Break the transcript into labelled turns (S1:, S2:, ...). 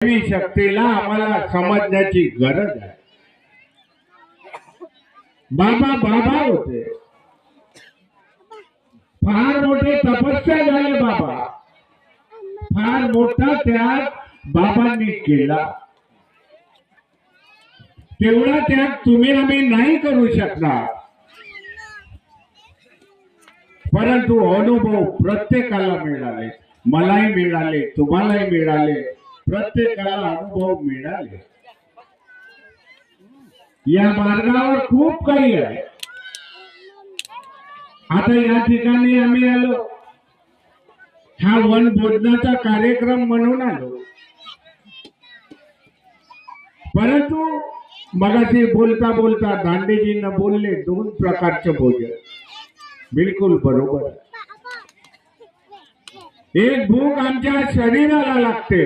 S1: दैवी शक्तीला आम्हाला समजण्याची गरज आहे. बाबा बाबा होते, फार मोठे तपस्या झाले बाबा, फार मोठा त्याग बाबांनी केला. तेवढा त्याग तुम्ही आम्ही नाही करू शकणार, परंतु अनुभव प्रत्येकाला मिळाले, मलाही मिळाले, तुम्हालाही मिळाले, प्रत्येकाला अनुभव मिळाले. या मार्गावर खूप काही आहे. आता या ठिकाणी आम्ही आलो, हा वनभोजनाचा कार्यक्रम म्हणून आलो, परंतु मगाशी बोलता बोलता दांडेजींना बोलले 2 प्रकारचे भोजन. बिलकुल बरोबर. एक भूक आमच्या शरीराला लागते